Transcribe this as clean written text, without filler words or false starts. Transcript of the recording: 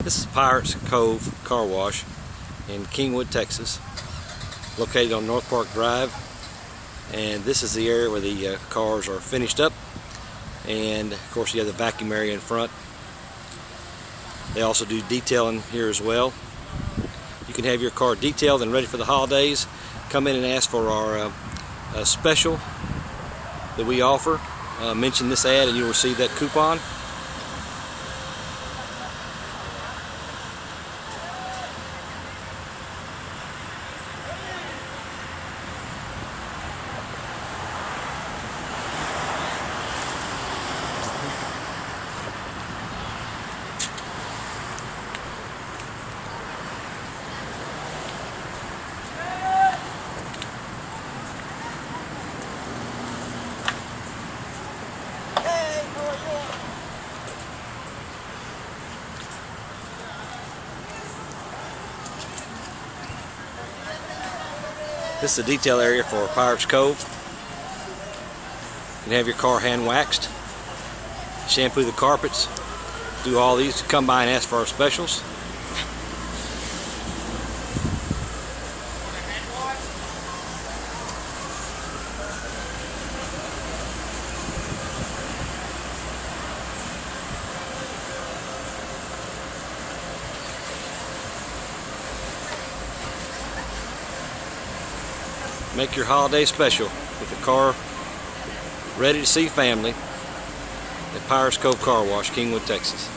This is Pirates Cove Car Wash in Kingwood, Texas, located on North Park Drive. And this is the area where the cars are finished up, and of course you have the vacuum area in front. They also do detailing here as well. You can have your car detailed and ready for the holidays. Come in and ask for our special that we offer. Mention this ad and you'll receive that coupon. This is the detail area for Pirates Cove. You can have your car hand waxed, shampoo the carpets, do all these. Come by and ask for our specials. Make your holiday special with a car ready to see family at Pirates Cove Car Wash, Kingwood, Texas.